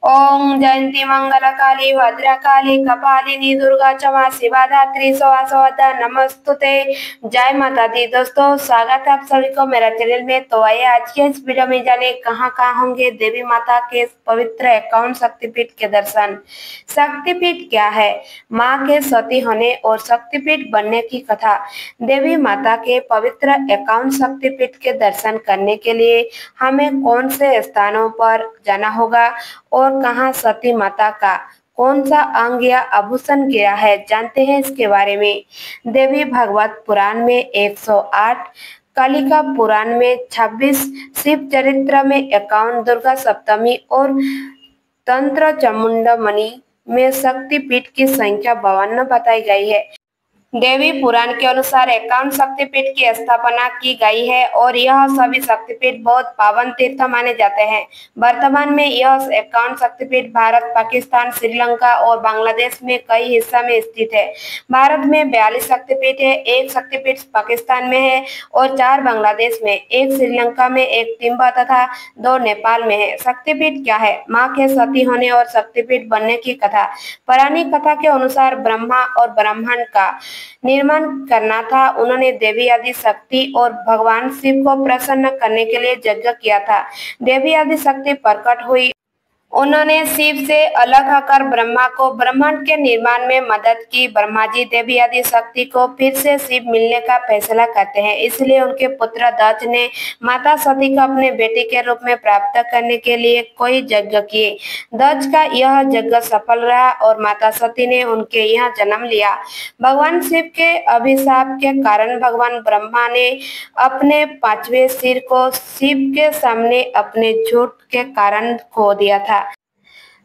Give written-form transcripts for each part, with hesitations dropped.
ओम जयंती मंगलकाली भद्रकाली कपालिनी दुर्गा क्षमा शिवा धात्री सवासवदा नमस्तुते। जय माता दी। दोस्तों स्वागत है आप सभी को मेरा चैनल में। तो आइए आज के इस वीडियो में जाने कहाँ कहाँ होंगे देवी माता के पवित्र 51 शक्तिपीठ के दर्शन। शक्तिपीठ क्या है, माँ के सती होने और शक्तिपीठ बनने की कथा। देवी माता के पवित्र 51 शक्तिपीठ के दर्शन करने के लिए हमें कौन से स्थानों पर जाना होगा और कहां सती माता का कौन सा अंग या आभूषण गिरा है, जानते हैं इसके बारे में। देवी भागवत पुराण में 108, कालिका पुराण में 26, शिव चरित्र में 51, दुर्गा सप्तमी और तंत्र चामुंडमणि में शक्तिपीठ की संख्या 52 बताई गई है। देवी पुराण के अनुसार 51 शक्तिपीठ की स्थापना की गई है और यह सभी शक्तिपीठ बहुत पावन तीर्थ माने जाते हैं। वर्तमान में यह 51 शक्तिपीठ भारत, पाकिस्तान, श्रीलंका और बांग्लादेश में कई हिस्सा में स्थित है। भारत में 42 शक्तिपीठ है, 1 शक्तिपीठ पाकिस्तान में है और 4 बांग्लादेश में, 1 श्रीलंका में, 1 तिब्बत तथा 2 नेपाल में है। शक्तिपीठ क्या है, माँ के सती होने और शक्तिपीठ बनने की कथा। पौराणिक कथा के अनुसार ब्रह्मा और ब्रह्मांड का निर्माण करना था। उन्होंने देवी आदि शक्ति और भगवान शिव को प्रसन्न करने के लिए यज्ञ किया था। देवी आदि शक्ति प्रकट हुई। उन्होंने शिव से अलग होकर ब्रह्मा को ब्रह्मांड के निर्माण में मदद की। ब्रह्मा जी देवी आदि शक्ति को फिर से शिव मिलने का फैसला करते हैं, इसलिए उनके पुत्र दक्ष ने माता सती को अपने बेटी के रूप में प्राप्त करने के लिए कोई यज्ञ किए। दक्ष का यह यज्ञ सफल रहा और माता सती ने उनके यहाँ जन्म लिया। भगवान शिव के अभिशाप के कारण भगवान ब्रह्मा ने अपने 5वें सिर को शिव के सामने अपने झूठ के कारण खो दिया था।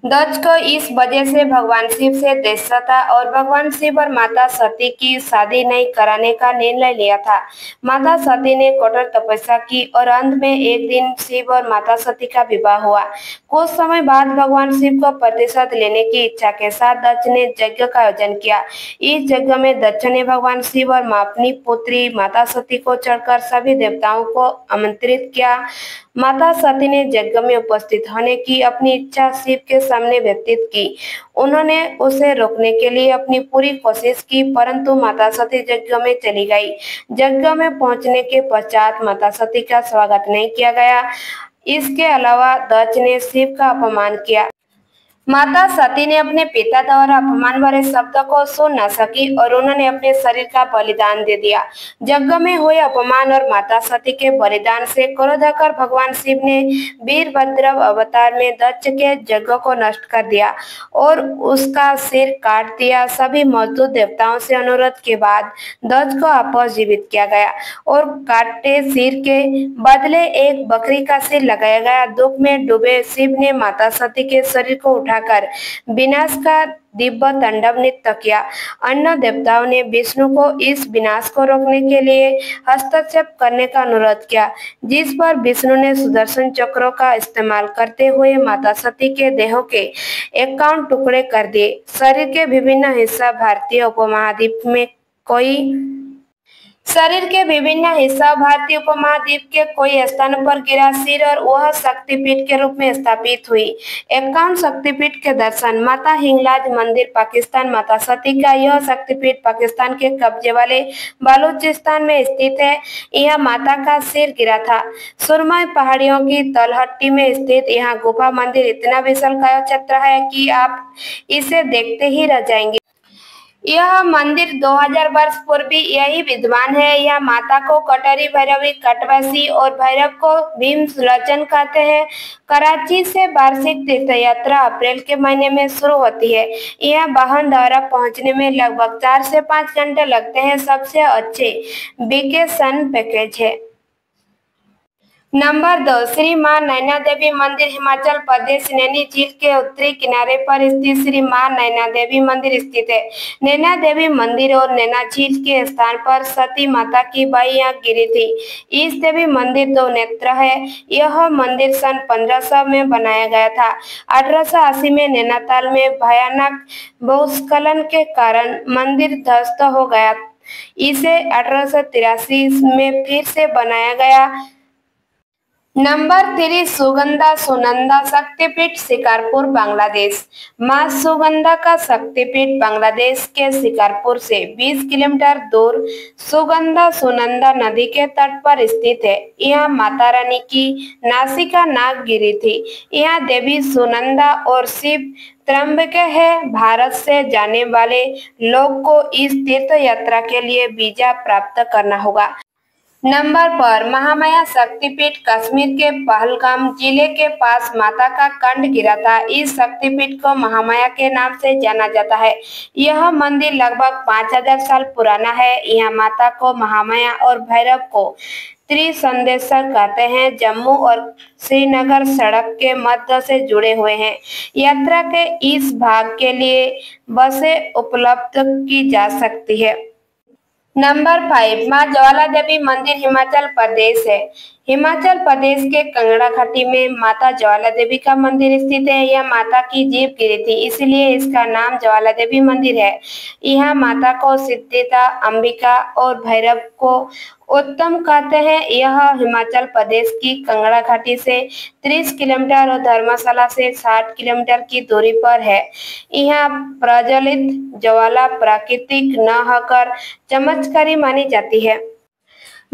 दक्ष को इस वजह से भगवान शिव से द्वेष था और भगवान शिव और माता सती की शादी नहीं कराने का निर्णय लिया था। माता सती ने कठोर तपस्या की और अंत में एक दिन शिव और माता सती का विवाह हुआ। कुछ समय बाद भगवान शिव को प्रतिशोध लेने की इच्छा के साथ दक्ष ने यज्ञ का आयोजन किया। इस यज्ञ में दक्ष ने भगवान शिव और अपनी पुत्री माता सती को चढ़कर सभी देवताओं को आमंत्रित किया। माता सती ने यज्ञ में उपस्थित होने की अपनी इच्छा शिव के सामने व्यतीत की। उन्होंने उसे रोकने के लिए अपनी पूरी कोशिश की, परंतु माता सती यज्ञ में चली गई। यज्ञ में पहुंचने के पश्चात माता सती का स्वागत नहीं किया गया। इसके अलावा दक्ष ने शिव का अपमान किया। माता सती ने अपने पिता द्वारा अपमान भरे शब्दों को सुन न सकी और उन्होंने अपने शरीर का बलिदान दे दिया। यज्ञ में हुए अपमान और माता सती के बलिदान से क्रोध कर भगवान शिव ने वीरभद्र अवतार में दक्ष के यज्ञ को नष्ट कर दिया और उसका सिर काट दिया। सभी मौजूद देवताओं से अनुरोध के बाद दक्ष को वापस जीवित किया गया और काटे सिर के बदले एक बकरी का सिर लगाया गया। दुख में डूबे शिव ने माता सती के शरीर को उठाकर विनाश का दिव्य तांडव नृत्य किया। अन्य देवताओं ने विष्णु को इस विनाश को रोकने के लिए हस्तक्षेप करने का अनुरोध किया, जिस पर विष्णु ने सुदर्शन चक्रों का इस्तेमाल करते हुए माता सती के देह के 51 टुकड़े कर दिए। शरीर के विभिन्न हिस्सा भारतीय उपमहाद्वीप के कोई स्थान पर गिरा सिर और वह शक्तिपीठ के रूप में स्थापित हुई। 51 शक्तिपीठ के दर्शन। माता हिंगलाज मंदिर पाकिस्तान। माता सती का यह शक्तिपीठ पाकिस्तान के कब्जे वाले बलूचिस्तान में स्थित है। यहाँ माता का सिर गिरा था। सुरमई पहाड़ियों की तलहटी में स्थित यह गुफा मंदिर इतना विशालकाय क्षेत्र है कि आप इसे देखते ही रह जाएंगे। यह मंदिर 2000 वर्ष पूर्व यही विद्यमान है। यह माता को कटरी भैरवी, कटवासी और भैरव को भीमलोचन कहते हैं। कराची से वार्षिक तीर्थ यात्रा अप्रैल के महीने में शुरू होती है। यह वाहन द्वारा पहुंचने में लगभग 4 से 5 घंटे लगते हैं। सबसे अच्छे वेकेशन पैकेज है। नंबर 2, श्री मां नैना देवी मंदिर हिमाचल प्रदेश। नैनी झील के उत्तरी किनारे पर स्थित श्री मां नैना देवी मंदिर स्थित है। नैना देवी मंदिर और नैना झील के स्थान पर सती माता की बाई आंख गिरी थी। इस देवी मंदिर 2 नेत्र है। यह मंदिर सन 1500 में बनाया गया था। 1880 में नैनीताल में भयानक भूस्खलन के कारण मंदिर ध्वस्त हो गया। इसे 1883 में फिर से बनाया गया। नंबर 3 सुगंधा सुनंदा शक्तिपीठ शिकारपुर बांग्लादेश। मां सुगंधा का शक्तिपीठ बांग्लादेश के शिकारपुर से 20 किलोमीटर दूर सुगंधा सुनंदा नदी के तट पर स्थित है। यह माता रानी की नासिका नाग गिरी थी। यह देवी सुनंदा और शिव त्र्यंबक है। भारत से जाने वाले लोग को इस तीर्थ यात्रा के लिए वीजा प्राप्त करना होगा। नंबर पर महामाया शक्तिपीठ कश्मीर के पहलगाम जिले के पास माता का कंठ गिरा था। इस शक्तिपीठ को महामाया के नाम से जाना जाता है। यह मंदिर लगभग 5000 साल पुराना है। यह माता को महामाया और भैरव को त्रिसंदेश्वर कहते हैं। जम्मू और श्रीनगर सड़क के मध्य से जुड़े हुए हैं। यात्रा के इस भाग के लिए बसें उपलब्ध की जा सकती है। नंबर 5 मां ज्वाला देवी मंदिर हिमाचल प्रदेश है। हिमाचल प्रदेश के कांगड़ा घाटी में माता ज्वाला देवी का मंदिर स्थित है। यह माता की जीभ गिरी थी, इसलिए इसका नाम ज्वाला देवी मंदिर है। यह माता को सिद्धिदा, अंबिका और भैरव को उत्तम कहते हैं। यह हिमाचल प्रदेश की कांगड़ा घाटी से 30 किलोमीटर और धर्मशाला से 60 किलोमीटर की दूरी पर है। यहाँ प्रज्वलित ज्वाला प्राकृतिक न होकर चमत्कारी मानी जाती है।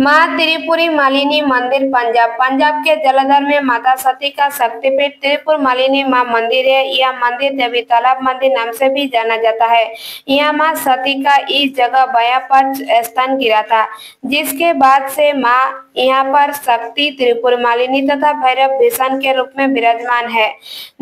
मां त्रिपुरी मालिनी मंदिर पंजाब के जलंधर में माता सती का शक्तिपीठ त्रिपुर मालिनी मां मंदिर है। यह मंदिर देवी तालाब मंदिर नाम से भी जाना जाता है। यह मां सती का इस जगह बायां पक्ष स्थान गिरा था, जिसके बाद से मां यहाँ पर शक्ति त्रिपुर मालिनी तथा भैरव भीषण के रूप में विराजमान है।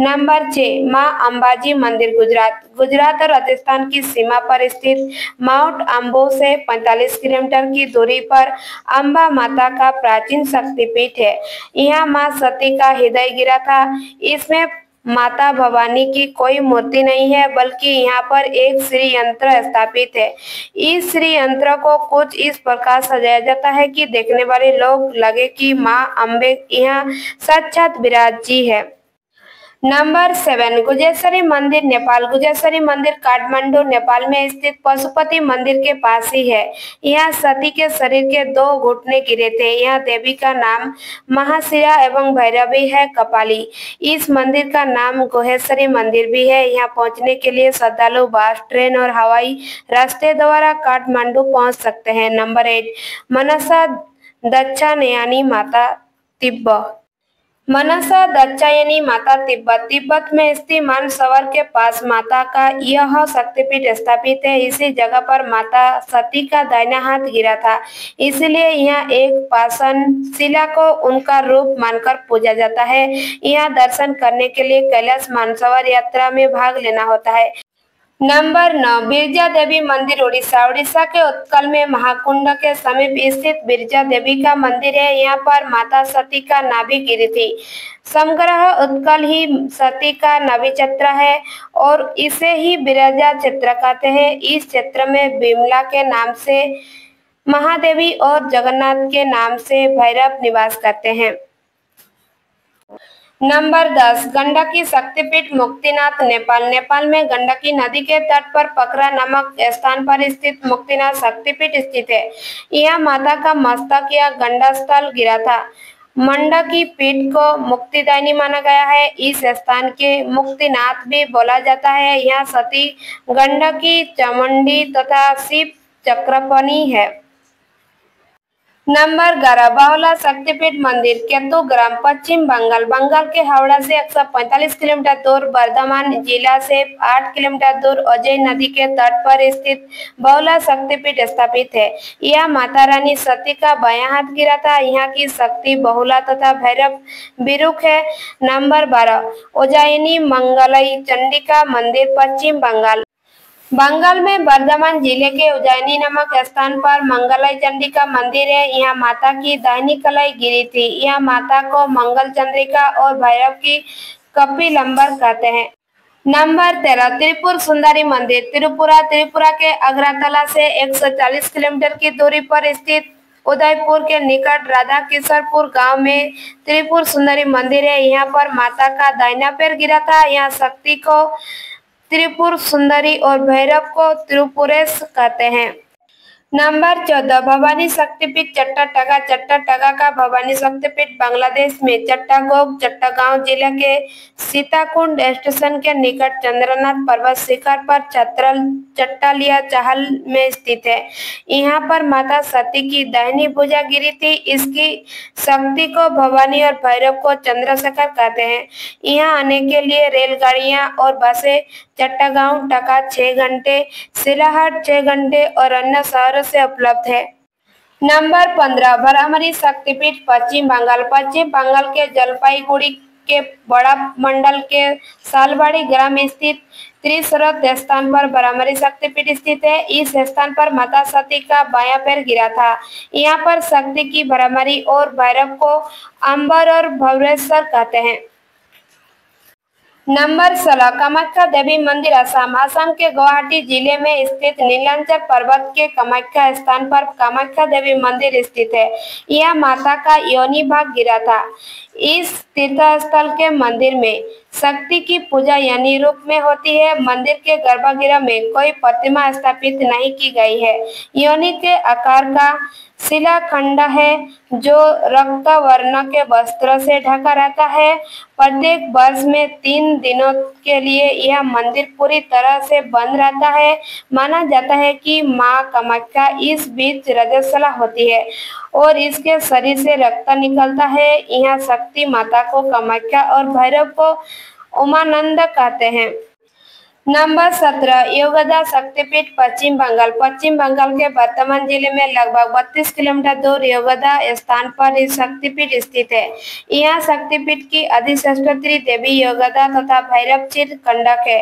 नंबर 6 मां अंबाजी मंदिर गुजरात और राजस्थान की सीमा पर स्थित माउंट आबू से 45 किलोमीटर की दूरी पर अम्बा माता का प्राचीन शक्तिपीठ है। यहाँ मां सती का हृदय गिरा था। इसमें माता भवानी की कोई मूर्ति नहीं है, बल्कि यहाँ पर एक श्री यंत्र स्थापित है। इस श्री यंत्र को कुछ इस प्रकार सजाया जाता है कि देखने वाले लोग लगे कि मां अम्बे यहाँ साक्षात विराजी है। नंबर 7 गुजेश्वरी मंदिर नेपाल। गुजेश्वरी मंदिर काठमांडू नेपाल में स्थित पशुपति मंदिर के पास ही है। यहाँ सती के शरीर के 2 घुटने गिरे थे। यह देवी का नाम महाशिरा एवं भैरवी है कपाली। इस मंदिर का नाम गुहेश्वरी मंदिर भी है। यहाँ पहुँचने के लिए श्रद्धालु बस, ट्रेन और हवाई रास्ते द्वारा काठमांडू पहुँच सकते हैं। नंबर 8 मनसा दक्षायनी माता तिब्बत। मनसा दक्षायनी माता तिब्बत में स्थित मानसरोवर के पास माता का यह शक्तिपीठ स्थापित है। इसी जगह पर माता सती का दाहिना हाथ गिरा था, इसलिए यहाँ एक पाषाण शिला को उनका रूप मानकर पूजा जाता है। यहाँ दर्शन करने के लिए कैलाश मानसरोवर यात्रा में भाग लेना होता है। नंबर 9 बिरजा देवी मंदिर उड़ीसा के उत्कल में महाकुंड के समीप स्थित बिरजा देवी का मंदिर है। यहाँ पर माता सती का नाभि गिरी थी। समग्र उत्कल ही सती का नाभि क्षेत्र है और इसे ही बिरजा क्षेत्र कहते हैं। इस क्षेत्र में बिमला के नाम से महादेवी और जगन्नाथ के नाम से भैरव निवास करते हैं। नंबर 10 गंडकी शक्तिपीठ मुक्तिनाथ नेपाल में गंडकी नदी के तट पर पकरा नामक स्थान पर स्थित मुक्तिनाथ शक्तिपीठ स्थित है। यह माता का मस्तक या गंडास्थल गिरा था। मंडकी पीठ को मुक्तिदायिनी माना गया है। इस स्थान के मुक्तिनाथ भी बोला जाता है। यहाँ सती गंडकी, चामुंडी तथा शिव चक्रपनी है। नंबर 11 बाहुला शक्तिपीठ मंदिर केतुग्राम पश्चिम बंगाल के हावड़ा से 145 किलोमीटर दूर, बर्धमान जिला से 8 किलोमीटर दूर अजय नदी के तट पर स्थित बाहुला शक्तिपीठ स्थापित है। यह माता रानी सती का बायां हाथ गिरा था। यहाँ की शक्ति बहुला तथा भैरव बिरुख है। नंबर 12 उज्जैनी मंगलई चंडिका मंदिर पश्चिम बंगाल में बर्धमान जिले के उज्जैनी नामक स्थान पर मंगलई चंडिका मंदिर है। यहाँ माता की दाहिनी कलाई गिरी थी। यहाँ माता को मंगल चंद्रिका और भैरव की कपिलंबर कहते हैं। नंबर 13 त्रिपुर सुंदरी मंदिर त्रिपुरा के अगरतला से 140 किलोमीटर की दूरी पर स्थित उदयपुर के निकट राधा किशोरपुर गांव में त्रिपुर सुंदरी मंदिर है। यहाँ पर माता का दाहिना पैर गिरा था। यहाँ शक्ति को त्रिपुर सुंदरी और भैरव को त्रिपुरेश कहते हैं। नंबर 14 भवानी शक्तिपीठ चट्टाटगा। चट्टाटगा का भवानी शक्तिपीठ बांग्लादेश में चट्टागोंग चट्टागांव जिले के सीताकुंड स्टेशन के निकट चंद्रनाथ पर्वत शिखर पर चट्टालिया चाहल में स्थित है। यहाँ पर माता सती की दाहिनी भुजा गिरी थी। इसकी शक्ति को भवानी और भैरव को चंद्रशेखर कहते हैं। यहाँ आने के लिए रेलगाड़ियाँ और बसें चट्टागांव टका 6 घंटे, सिलाहाट 6 घंटे और अन्य शहरों से उपलब्ध है। नंबर 15 भरामरी शक्तिपीठ पश्चिम बंगाल। पश्चिम बंगाल के जलपाईगुड़ी के बड़ा मंडल के सालबाड़ी ग्राम स्थित त्रिशरत स्थान पर भरामरी शक्तिपीठ स्थित है। इस स्थान पर माता सती का बायां पैर गिरा था। यहाँ पर शक्ति की भरामरी और भैरव को अंबर और भवरेश्वर कहते हैं। नंबर 16 कामाख्या देवी मंदिर असम। असम के गुवाहाटी जिले में स्थित नीलांचल पर्वत के कामाख्या स्थान पर कामाख्या देवी मंदिर स्थित है। यह माता का योनि भाग गिरा था। इस तीर्थस्थल के मंदिर में शक्ति की पूजा योनि रूप में होती है। मंदिर के गर्भगृह में कोई प्रतिमा स्थापित नहीं की गई है। योनि के आकार का शिलाखंड है जो रक्त वर्ण के वस्त्र से ढका रहता है। प्रत्येक वर्ष में 3 दिनों के लिए यह मंदिर पूरी तरह से बंद रहता है। माना जाता है कि मां कामाख्या इस बीच रजस्वला होती है और इसके शरीर से रक्त निकलता है। यहाँ शक्ति माता को कामाख्या और भैरव को उमानंद कहते हैं। नंबर 17 योगदा शक्तिपीठ पश्चिम बंगाल। पश्चिम बंगाल के वर्धमान जिले में लगभग 32 किलोमीटर दूर योगदा स्थान पर इस शक्तिपीठ स्थित है। यहाँ शक्तिपीठ की अधिष्ठात्री देवी योगदा तथा भैरव चिर कंडक है।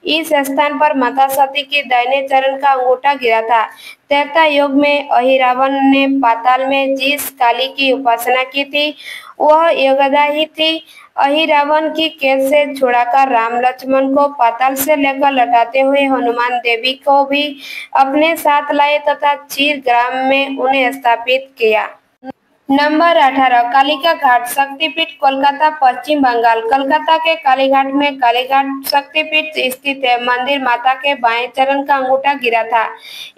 इस स्थान पर माता सती की दाहिने चरण का अंगूठा गिरा था। त्रेता युग में अहिरावण ने पाताल में जिस काली की उपासना की थी वह योगदा ही थी। अहिरावण की कैद से छुड़ाकर राम लक्ष्मण को पाताल से लेकर लौटाते हुए हनुमान देवी को भी अपने साथ लाए तथा चीर ग्राम में उन्हें स्थापित किया। नंबर 18 कालिका घाट शक्तिपीठ कोलकाता पश्चिम बंगाल। कोलकाता के कालीघाट में कालीघाट शक्तिपीठ स्थित है। मंदिर माता के बाएं चरण का अंगूठा गिरा था।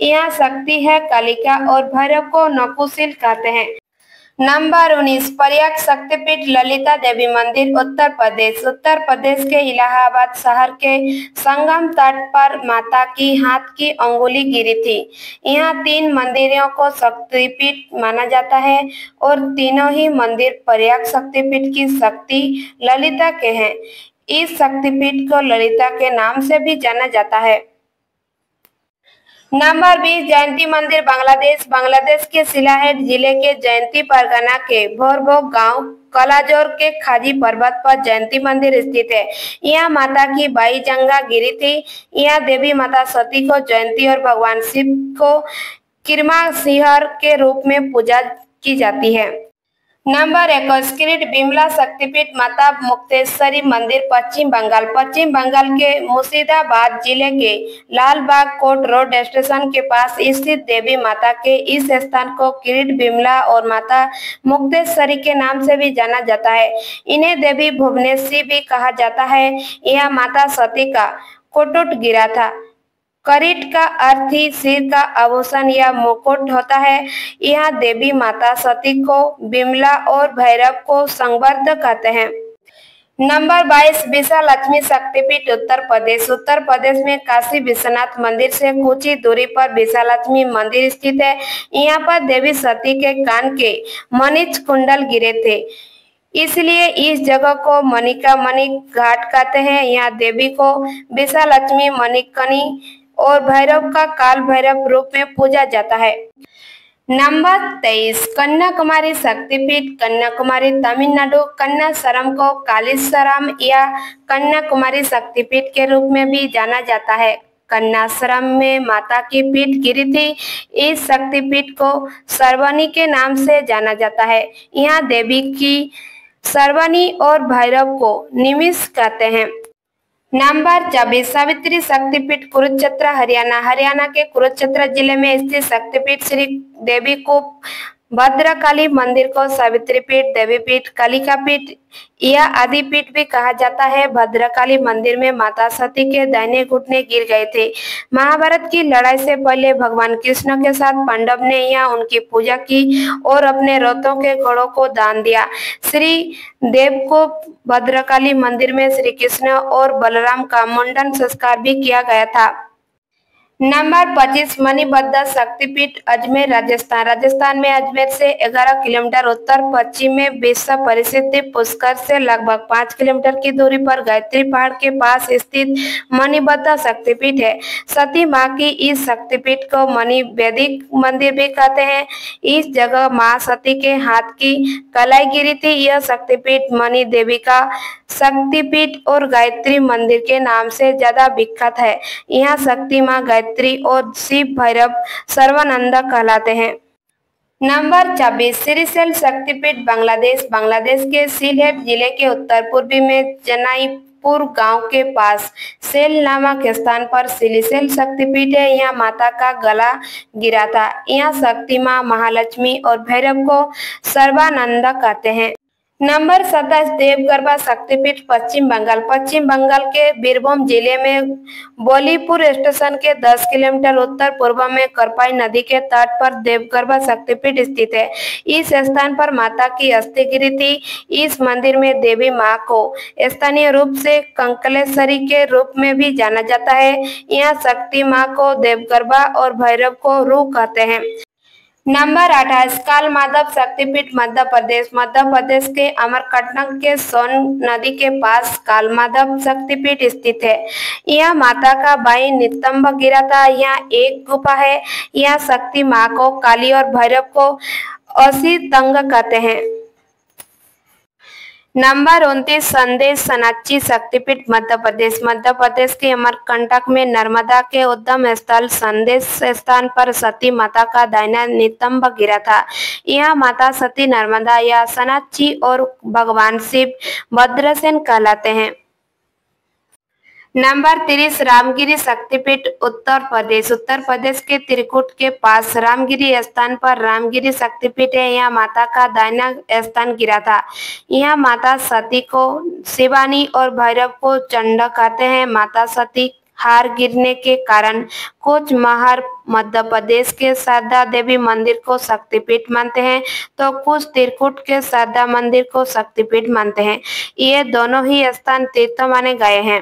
यहाँ शक्ति है कालिका और भैरव को नपुंसक कहते हैं। नंबर 19 प्रयाग शक्तिपीठ ललिता देवी मंदिर उत्तर प्रदेश। उत्तर प्रदेश के इलाहाबाद शहर के संगम तट पर माता की हाथ की अंगुली गिरी थी। यहाँ 3 मंदिरों को शक्तिपीठ माना जाता है और तीनों ही मंदिर प्रयाग शक्तिपीठ की शक्ति ललिता के हैं। इस शक्तिपीठ को ललिता के नाम से भी जाना जाता है। नंबर 20 जयंती मंदिर बांग्लादेश। बांग्लादेश के सिलाहेट जिले के जयंती परगना के भोरभोग गांव कलाजोर के खाजी पर्वत पर जयंती मंदिर स्थित है। यहाँ माता की बाई जंगा गिरी थी। यहाँ देवी माता सती को जयंती और भगवान शिव को किरमा सिंहर के रूप में पूजा की जाती है। नंबर 21 किरीट बिमला शक्तिपीठ माता मुक्तेश्वरी मंदिर पश्चिम बंगाल। पश्चिम बंगाल के मुर्शिदाबाद जिले के लालबाग कोट रोड स्टेशन के पास स्थित देवी माता के इस स्थान को किरीट बिमला और माता मुक्तेश्वरी के नाम से भी जाना जाता है। इन्हें देवी भुवनेश्वरी भी कहा जाता है। यह माता सती का कुटुट गिरा था। करीट का अर्थ ही सिर का आभूषण या मुकुट होता है। यहाँ देवी माता सती को बिमला और भैरव को संवर्ध कहते हैं। नंबर 22 विशालक्ष्मी शक्तिपीठ उत्तर प्रदेश। उत्तर प्रदेश में काशी विश्वनाथ मंदिर से कुछ ही दूरी पर विशालक्ष्मी मंदिर स्थित है। यहाँ पर देवी सती के कान के मणिज कुंडल गिरे थे, इसलिए इस जगह को मणिका मणिक घाट कहते हैं। यहाँ देवी को विशालक्ष्मी मणिकनी और भैरव का काल भैरव रूप में पूजा जाता है। नंबर 23 कन्याकुमारी शक्तिपीठ। कन्याकुमारी तमिलनाडु कन्यासरम को कालीसरम या कन्याकुमारी शक्तिपीठ के रूप में भी जाना जाता है। कन्यासरम में माता की पीठ गिरी थी। इस शक्तिपीठ को सर्वनी के नाम से जाना जाता है। यहाँ देवी की सर्वनी और भैरव को निमिष कहते हैं। नंबर 24 सावित्री शक्तिपीठ कुरुक्षेत्र हरियाणा। हरियाणा के कुरुक्षेत्र जिले में स्थित शक्तिपीठ श्री देवी को भद्रकाली मंदिर को सावित्री पीठ, देवी पीठ, कालिका पीठ या आदि पीठ भी कहा जाता है। भद्रकाली मंदिर में माता सती के दाहिने घुटने गिर गए थे। महाभारत की लड़ाई से पहले भगवान कृष्ण के साथ पांडव ने यहाँ उनकी पूजा की और अपने रथों के घोड़ों को दान दिया। श्री देव को भद्रकाली मंदिर में श्री कृष्ण और बलराम का मुंडन संस्कार भी किया गया था। नंबर 25 मणिबद्ध शक्तिपीठ, अजमेर, राजस्थान। राजस्थान में अजमेर से 11 किलोमीटर उत्तर पश्चिम में विश्व प्रसिद्ध पुष्कर से लगभग 5 किलोमीटर की दूरी पर गायत्री पहाड़ के पास स्थित मणिबद्ध शक्तिपीठ है। सती माँ की इस शक्तिपीठ को मणि वैदिक मंदिर भी कहते हैं। इस जगह माँ सती के हाथ की कलाई गिरी थी। यह शक्तिपीठ मणि देवी का शक्तिपीठ और गायत्री मंदिर के नाम से ज्यादा विख्यात है। यहाँ शक्ति माँ गायत्री और शिव भैरव सर्वानंद कहलाते हैं। नंबर 26 श्रीशैल शक्तिपीठ, बांग्लादेश। बांग्लादेश के सिलहेट जिले के उत्तर पूर्वी में जनाईपुर गांव के पास शैल नामक स्थान पर श्रीशैल शक्तिपीठ है। यहाँ माता का गला गिरा था। यहाँ शक्ति माँ महालक्ष्मी और भैरव को सर्वानंद कहते हैं। नंबर 27 देवगर्भा शक्तिपीठ, पश्चिम बंगाल। पश्चिम बंगाल के बीरभूम जिले में बोलीपुर स्टेशन के 10 किलोमीटर उत्तर पूर्व में करपाई नदी के तट पर देवगर्भा शक्तिपीठ स्थित है। इस स्थान पर माता की अस्थि गिरी थी। इस मंदिर में देवी माँ को स्थानीय रूप से कंकलेश्वरी के रूप में भी जाना जाता है। यहाँ शक्ति माँ को देवगर्भा और भैरव को रू कहते हैं। नंबर 28 काल माधव शक्तिपीठ, मध्य प्रदेश। मध्य प्रदेश के अमरकंटक के सोन नदी के पास काल माधव शक्तिपीठ स्थित है। यहाँ माता का बाई नितंब गिरा था। यहाँ एक गुफा है। यहाँ शक्ति माँ को काली और भैरव को असी तंग कहते हैं। नंबर 29 संदेश सनाची शक्तिपीठ, मध्य प्रदेश। मध्य प्रदेश के अमरकंटक में नर्मदा के उद्गम स्थल संदेश स्थान पर सती माता का दाहिना नितंब गिरा था। यह माता सती नर्मदा या सनाची और भगवान शिव भद्रसेन कहलाते हैं। नंबर 30 रामगिरी शक्तिपीठ, उत्तर प्रदेश। उत्तर प्रदेश के त्रिकुट के पास रामगिरी स्थान पर रामगिरी शक्तिपीठ है। यहाँ माता का दाहिना स्थान गिरा था। यहाँ माता सती को शिवानी और भैरव को चंड कहते हैं। माता सती हार गिरने के कारण कुछ महार मध्य प्रदेश के शारदा देवी मंदिर को शक्तिपीठ मानते हैं, तो कुछ त्रिकुट के शारदा मंदिर को शक्तिपीठ मानते हैं। ये दोनों ही स्थान तीर्थ माने गए हैं।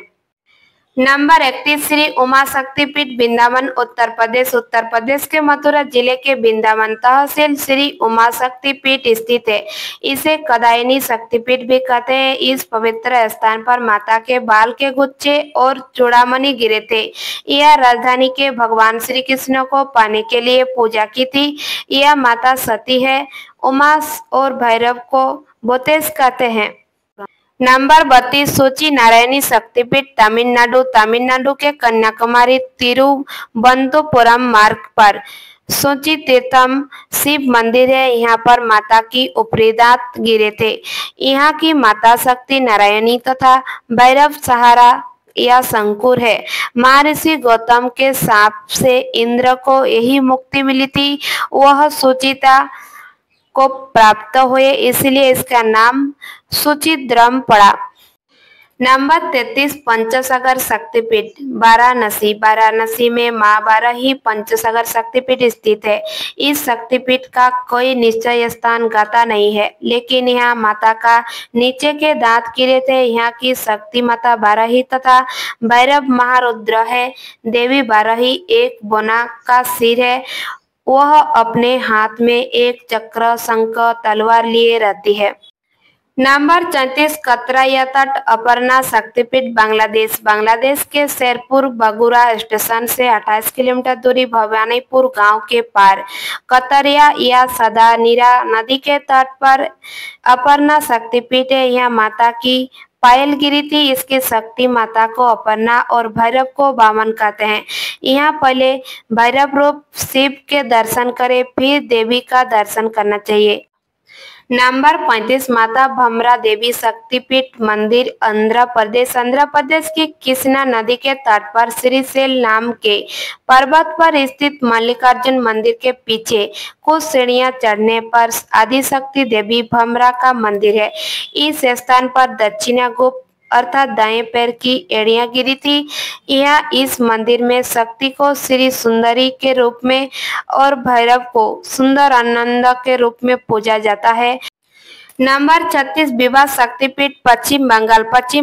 नंबर 31 श्री उमा शक्तिपीठ, वृंदावन, उत्तर प्रदेश। उत्तर प्रदेश के मथुरा जिले के वृंदावन तहसील श्री उमा शक्तिपीठ स्थित है। इसे कदायनी शक्तिपीठ भी कहते हैं। इस पवित्र स्थान पर माता के बाल के गुच्छे और चूड़ामणि गिरे थे। यह राजधानी के भगवान श्री कृष्ण को पाने के लिए पूजा की थी। यह माता सती है। उमा और भैरव को बोतेश कहते हैं। नंबर 32 सोची नारायणी शक्तिपीठ, तमिलनाडु। तमिलनाडु के कन्याकुमारी तिरुवनंतपुरम मार्ग पर सोची तीर्थम शिव मंदिर है। यहाँ पर माता की ऊपरी दांत गिरे थे। यहाँ की माता शक्ति नारायणी तथा भैरव सहारा या शंकुर है। महर्षि गौतम के शाप से इंद्र को यही मुक्ति मिली थी। वह सुचिता को प्राप्त हुए, इसलिए इसका नाम सुचिद्रम पड़ा। नंबर 33 पंचसागर शक्तिपीठ, वाराणसी। वाराणसी में मां वाराही पंचसागर शक्तिपीठ स्थित है। इस शक्तिपीठ का कोई निश्चय स्थान गाता नहीं है, लेकिन यहाँ माता का नीचे के दांत गिरे थे। यहाँ की शक्ति माता वाराही तथा भैरव महारुद्र है। देवी वाराही एक बोना का सिर है। वह अपने हाथ में एक चक्र, शंख, तलवार लिए रहती है। नंबर 34 कतराया तट, अपर्णा शक्तिपीठ, बांग्लादेश। बांग्लादेश के शेरपुर बगुरा स्टेशन से 28 किलोमीटर दूरी भवानीपुर गांव के पार कतरिया या सदा नीरा नदी के तट पर अपर्णा शक्तिपीठ है। यहाँ माता की पायल गिरी थी। इसकी शक्ति माता को अपर्णा और भैरव को वामन कहते हैं। यहाँ पहले भैरव रूप शिव के दर्शन करें, फिर देवी का दर्शन करना चाहिए। नंबर 35 माता भमरा देवी शक्तिपीठ मंदिर आंध्र प्रदेश की कृष्णा नदी के तट पर श्रीशैल नाम के पर्वत पर स्थित मल्लिकार्जुन मंदिर के पीछे कुछ सीढ़ियां चढ़ने पर आदिशक्ति देवी भमरा का मंदिर है। इस स्थान पर दक्षिणागुप्त अर्थात दाएं पैर की एड़ियां गिरी थी। यह इस मंदिर में शक्ति को श्री सुंदरी के रूप में और भैरव को सुंदर आनंद के रूप में पूजा जाता है। नंबर 36 विवाह शक्तिपीठ पश्चिम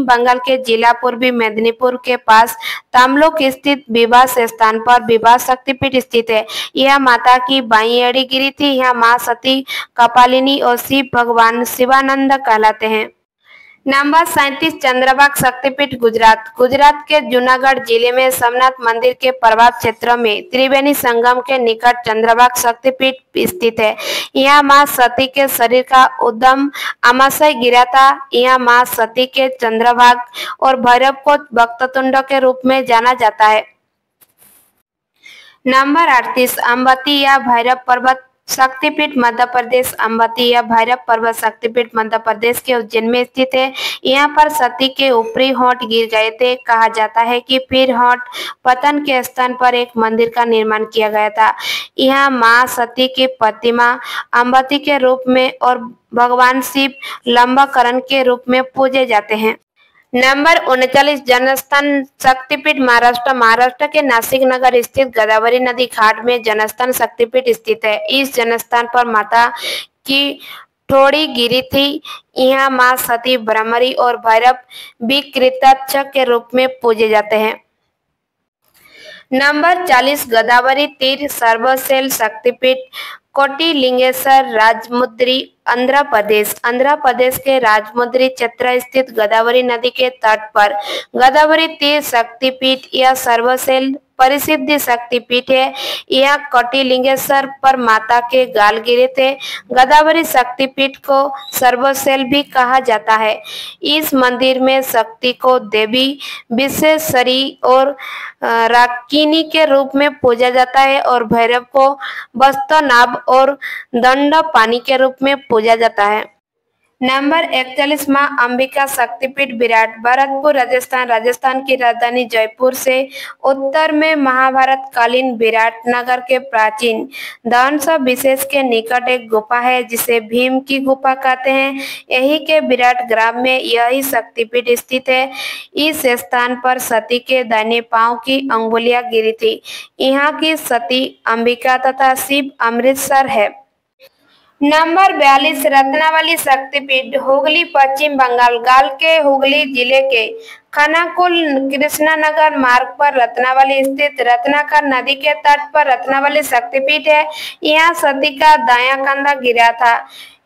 बंगाल के जिला पूर्वी मेदिनीपुर के पास तमलुक स्थित विवाह स्थान पर विवाह शक्तिपीठ स्थित है। यह माता की बाई एड़ी गिरी थी। यह मां सती कपालिनी और शिव भगवान शिवानंद कहलाते हैं। नंबर 37 चंद्रभागा शक्तिपीठ गुजरात के जूनागढ़ जिले में सोमनाथ मंदिर के प्रभाव क्षेत्र में त्रिवेणी संगम के निकट चंद्रभागा शक्तिपीठ स्थित है। यहाँ मां सती के शरीर का उद्गम अमाशय गिरा था। यहाँ मां सती के चंद्रभागा और भैरव को वक्रतुंड के रूप में जाना जाता है। नंबर 38 अंबती या भैरव पर्वत शक्तिपीठ मध्य प्रदेश अंबती या भैरव पर्वत शक्तिपीठ मध्य प्रदेश के उज्जैन में स्थित है। यहाँ पर सती के ऊपरी होंठ गिर गए थे। कहा जाता है कि फिर होंठ पतन के स्थान पर एक मंदिर का निर्माण किया गया था। यहाँ मां सती की प्रतिमा अंबती के रूप में और भगवान शिव लंबाकरण के रूप में पूजे जाते हैं। नंबर 39 जनस्थान शक्तिपीठ महाराष्ट्र के नासिक नगर स्थित गोदावरी नदी घाट में जनस्थान शक्तिपीठ स्थित है। इस जनस्थान पर माता की ठोड़ी गिरी थी। यहाँ मां सती भ्रमरी और भैरव विकृताक्ष के रूप में पूजे जाते हैं। नंबर 40 गोदावरी तीर सर्वशैल शक्तिपीठ कोटिलिंगेश्वर राजमुद्री आंध्र प्रदेश के राजमुद्री क्षेत्र स्थित गोदावरी नदी के तट पर गोदावरी तीर शक्तिपीठ यह सर्वशैल परिसिद्ध शक्तिपीठ है। यह कोटिलिंगेश्वर पर माता के गाल गिरे थे। गोदावरी शक्तिपीठ को सर्वशैल भी कहा जाता है। इस मंदिर में शक्ति को देवी विश्वेश्वरी और राकिनी के रूप में पूजा जाता है और भैरव को वस्तनाभ और दंडपानी के रूप में पूजा जाता है। नंबर 41 मां अंबिका शक्तिपीठ विराट भरतपुर राजस्थान की राजधानी जयपुर से उत्तर में महाभारत कालीन विराट नगर के प्राचीन ध्वंस विशेष के निकट एक गुफा है जिसे भीम की गुफा कहते हैं। यही के विराट ग्राम में यही शक्तिपीठ स्थित है। इस स्थान पर सती के दाहिने पांव की अंगुलियां गिरी थी। यहाँ की सती अंबिका तथा शिव अमृतसर है। नंबर 42 रत्नावली शक्तिपीठ हुगली पश्चिम बंगाल के हुगली जिले के खानाकुल कृष्णानगर मार्ग पर रत्नावली स्थित रत्नाकर नदी के तट पर रत्नावली शक्तिपीठ है। यहाँ सती का दायां कंधा गिरा था।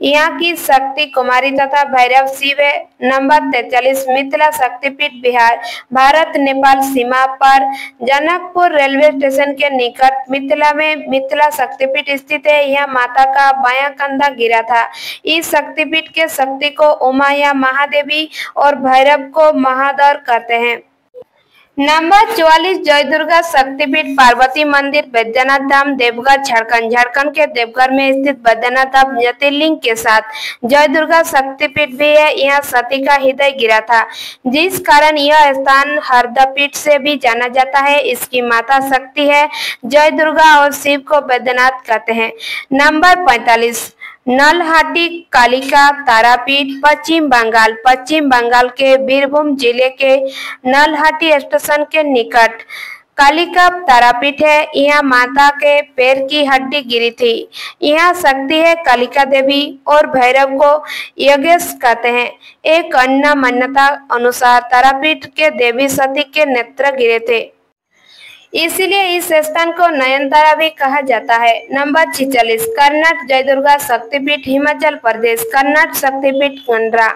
यहाँ की शक्ति कुमारी तथा भैरव शिव है। नंबर 43 मिथिला शक्तिपीठ बिहार भारत नेपाल सीमा पर जनकपुर रेलवे स्टेशन के निकट मिथिला में मिथिला शक्तिपीठ स्थित है। यह माता का बायां कंधा गिरा था। इस शक्तिपीठ के शक्ति को उमा या महादेवी और भैरव को महादर कहते हैं। नंबर 44 जय दुर्गा शक्तिपीठ पार्वती मंदिर बैद्यनाथ धाम देवघर झारखंड के देवघर में स्थित बैद्यनाथ धाम ज्योतिर्लिंग के साथ जय दुर्गा शक्तिपीठ भी है। यहाँ सती का हृदय गिरा था जिस कारण यह स्थान हरदपीठ से भी जाना जाता है। इसकी माता शक्ति है जय दुर्गा और शिव को बैद्यनाथ कहते हैं। नंबर 45 नलहाटी कालिका तारापीठ पश्चिम बंगाल के बीरभूम जिले के नलहाटी स्टेशन के निकट कालिका तारापीठ है। यहाँ माता के पैर की हड्डी गिरी थी। यहाँ शक्ति है कालिका देवी और भैरव को यज्ञेश कहते हैं। एक अन्य मान्यता अनुसार तारापीठ के देवी सती के नेत्र गिरे थे, इसलिए इस स्थान को नयनतारा भी कहा जाता है। नंबर 46 कर्नाट जय दुर्गा शक्तिपीठ हिमाचल प्रदेश कर्नाट शक्तिपीठ कंड्रा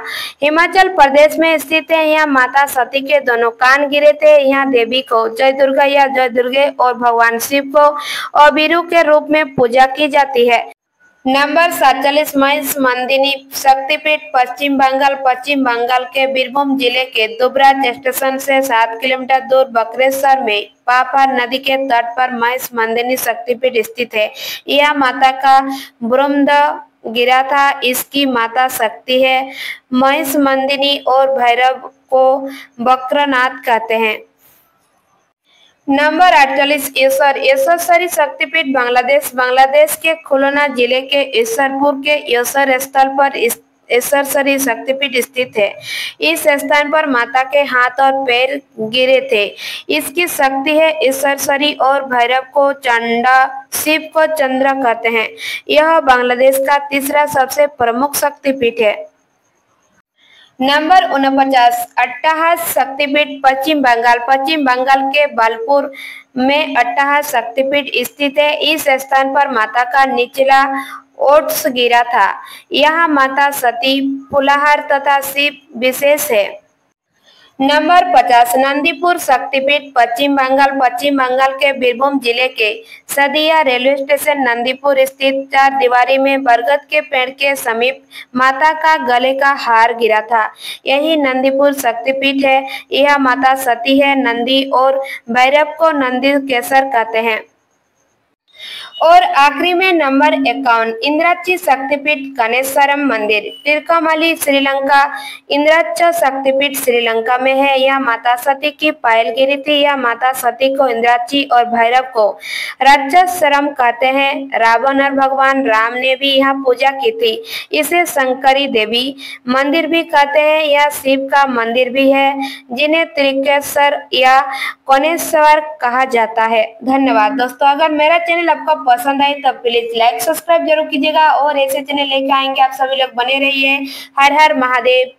हिमाचल प्रदेश में स्थित है। यहाँ माता सती के दोनों कान गिरे थे। यहाँ देवी को जय दुर्गा या जय दुर्गे और भगवान शिव को अबीरू के रूप में पूजा की जाती है। नंबर 47 महिष मंदिनी शक्तिपीठ पश्चिम बंगाल के बीरभूम जिले के दुबराज स्टेशन से 7 किलोमीटर दूर बकरेश्वर में पापा नदी के तट पर महिष मंदिनी शक्तिपीठ स्थित है। यह माता का ब्रह्मद गिरा था। इसकी माता शक्ति है। महिष मंदिनी और भैरव को वक्रनाथ कहते हैं। नंबर 48 ईश्वर ईश्वरी शक्तिपीठ बांग्लादेश बांग्लादेश के खुलना जिले के ईश्वरपुर के ईश्वर स्थल पर ईश्वरी शक्तिपीठ स्थित है। इस स्थान पर माता के हाथ और पैर गिरे थे। इसकी शक्ति है ईश्वरी और भैरव को चंडा, शिव को चंद्र कहते हैं। यह बांग्लादेश का तीसरा सबसे प्रमुख शक्तिपीठ है। नंबर 49 अट्टाहास शक्तिपीठ पश्चिम बंगाल के बालपुर में अट्टाहास शक्तिपीठ स्थित है। इस स्थान पर माता का निचला ओट्स गिरा था। यहाँ माता सती, फूलाहार तथा शिव विशेष है। नंबर 50 नंदीपुर शक्तिपीठ पश्चिम बंगाल के बीरभूम जिले के सदिया रेलवे स्टेशन नंदीपुर स्थित 4 दीवारी में बरगद के पेड़ के समीप माता का गले का हार गिरा था। यही नंदीपुर शक्तिपीठ है। यह माता सती है। नंदी और भैरव को नंदी केसर कहते हैं। और आखिरी में नंबर 51 इंद्राची शक्तिपीठ गणेश्वरम मंदिर तिरुकमली श्रीलंका। इंद्राच शक्तिपीठ श्रीलंका में है। यह माता सती की पायल गिरी थी। यह माता सती को इंद्राची और भैरव को राक्षसरम कहते हैं। रावण और भगवान राम ने भी यहाँ पूजा की थी। इसे शंकरी देवी मंदिर भी कहते हैं। यह शिव का मंदिर भी है जिन्हें त्रिकेश्वर या कोणेश्वर कहा जाता है। धन्यवाद दोस्तों। अगर मेरा चैनल आपको पसंद आए तो प्लीज लाइक सब्सक्राइब जरूर कीजिएगा और ऐसे चैनल लेके आएंगे आप सभी लोग बने रहिए। हर हर महादेव।